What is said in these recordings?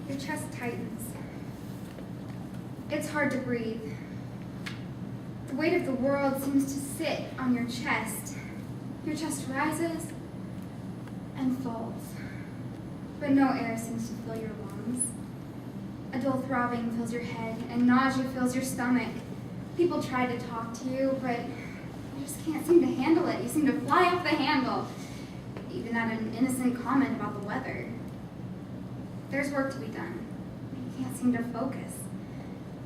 Your chest tightens. It's hard to breathe. The weight of the world seems to sit on your chest. Your chest rises and falls, but no air seems to fill your lungs. A dull throbbing fills your head, and nausea fills your stomach. People try to talk to you, but you just can't seem to handle it. You seem to fly off the handle, even at an innocent comment about the weather. There's work to be done, but you can't seem to focus.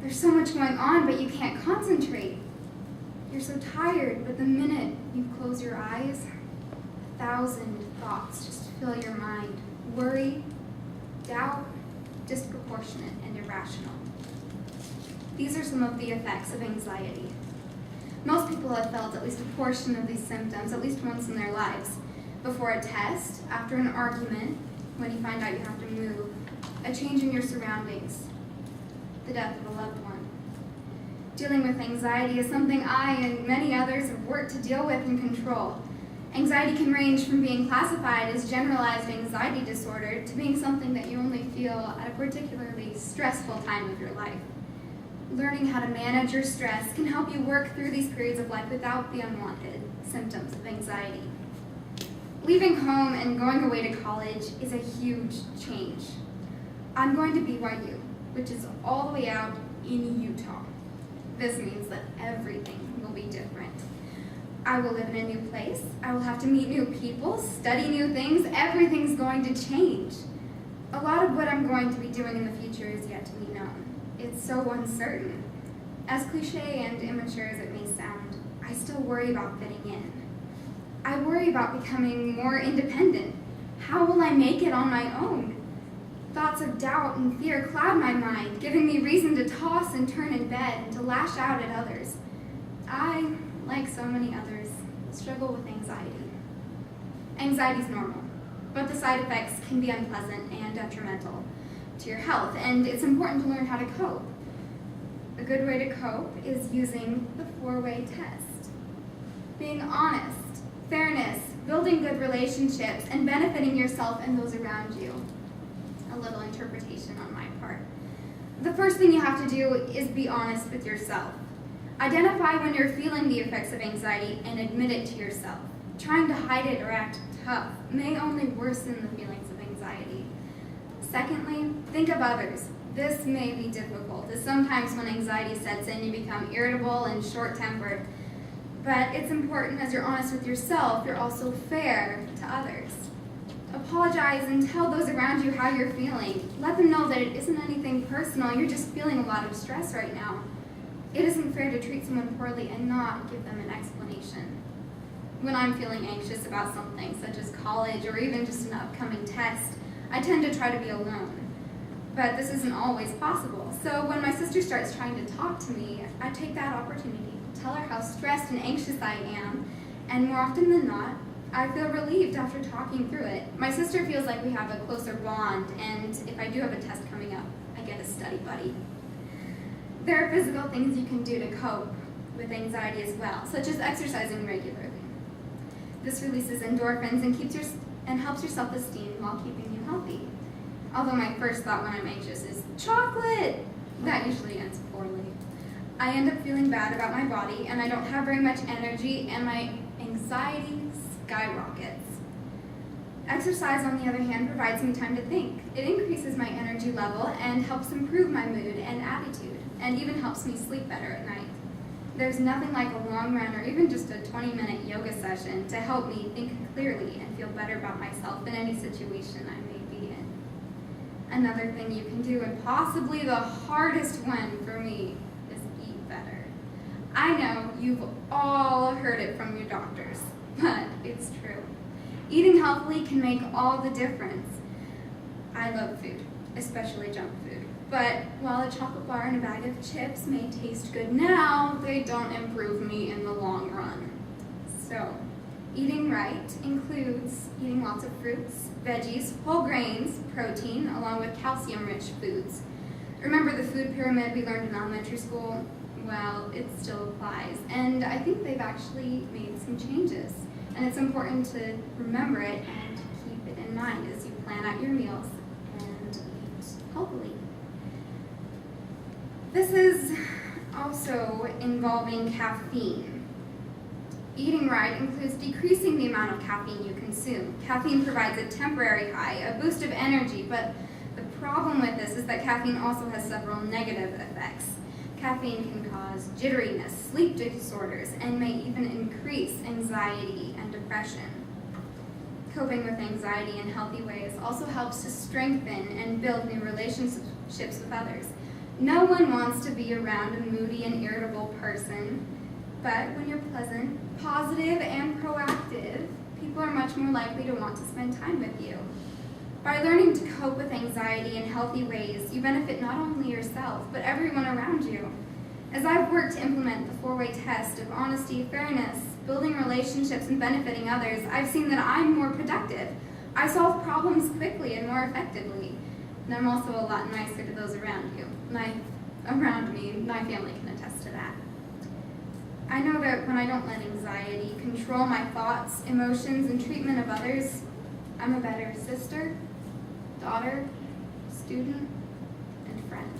There's so much going on, but you can't concentrate. You're so tired, but the minute you close your eyes, 1,000 thoughts just fill your mind. Worry, doubt, disproportionate, and irrational. These are some of the effects of anxiety. Most people have felt at least a portion of these symptoms at least once in their lives. Before a test, after an argument, when you find out you have to move, a change in your surroundings, the death of a loved one. Dealing with anxiety is something I and many others have worked to deal with and control. Anxiety can range from being classified as generalized anxiety disorder to being something that you only feel at a particularly stressful time of your life. Learning how to manage your stress can help you work through these periods of life without the unwanted symptoms of anxiety. Leaving home and going away to college is a huge change. I'm going to BYU, which is all the way out in Utah. This means that everything will be different. I will live in a new place. I will have to meet new people, study new things. Everything's going to change. A lot of what I'm going to be doing in the future is yet to be known. It's so uncertain. As cliche and immature as it may sound, I still worry about fitting in. I worry about becoming more independent. How will I make it on my own? Thoughts of doubt and fear cloud my mind, giving me reason to toss and turn in bed and to lash out at others. I, like so many others, struggle with anxiety. Anxiety is normal, but the side effects can be unpleasant and detrimental to your health, and it's important to learn how to cope. A good way to cope is using the 4-way test. Being honest, fairness, building good relationships, and benefiting yourself and those around you. A little interpretation on my part. The first thing you have to do is be honest with yourself. Identify when you're feeling the effects of anxiety and admit it to yourself. Trying to hide it or act tough may only worsen the feelings of anxiety. Secondly, think of others. This may be difficult, as sometimes when anxiety sets in, you become irritable and short-tempered. But it's important, as you're honest with yourself, you're also fair to others. Apologize and tell those around you how you're feeling. Let them know that it isn't anything personal, you're just feeling a lot of stress right now. It isn't fair to treat someone poorly and not give them an explanation. When I'm feeling anxious about something, such as college or even just an upcoming test, I tend to try to be alone. But this isn't always possible. So when my sister starts trying to talk to me, I take that opportunity to tell her how stressed and anxious I am, and more often than not, I feel relieved after talking through it. My sister feels like we have a closer bond, and if I do have a test coming up, I get a study buddy. There are physical things you can do to cope with anxiety as well, such as exercising regularly. This releases endorphins and helps your self-esteem while keeping you healthy. Although my first thought when I'm anxious is chocolate, that usually ends poorly. I end up feeling bad about my body, and I don't have very much energy, and my anxiety skyrockets. Exercise, on the other hand, provides me time to think. It increases my energy level and helps improve my mood and attitude, and even helps me sleep better at night. There's nothing like a long run or even just a 20-minute yoga session to help me think clearly and feel better about myself in any situation I may be in. Another thing you can do, and possibly the hardest one for me, is eat better. I know you've all heard it from your doctors, but it's true. Eating healthily can make all the difference. I love food, especially junk food. But while a chocolate bar and a bag of chips may taste good now, they don't improve me in the long run. So, eating right includes eating lots of fruits, veggies, whole grains, protein, along with calcium-rich foods. Remember the food pyramid we learned in elementary school? Well, it still applies, and I think they've actually made some changes. And it's important to remember it and keep it in mind as you plan out your meals and eat healthy. healthily. This is also involving caffeine. Eating right includes decreasing the amount of caffeine you consume. Caffeine provides a temporary high, a boost of energy, but the problem with this is that caffeine also has several negative effects. Caffeine can cause jitteriness, sleep disorders, and may even increase anxiety and depression. Coping with anxiety in healthy ways also helps to strengthen and build new relationships with others. No one wants to be around a moody and irritable person, but when you're pleasant, positive, and proactive, people are much more likely to want to spend time with you. By learning to cope with anxiety in healthy ways, you benefit not only yourself, but everyone around you. As I've worked to implement the 4-way test of honesty, fairness, building relationships, and benefiting others, I've seen that I'm more productive. I solve problems quickly and more effectively. And I'm also a lot nicer to those around you. Around me, my family can attest to that. I know that when I don't let anxiety control my thoughts, emotions, and treatment of others, I'm a better sister, daughter, student, and friend.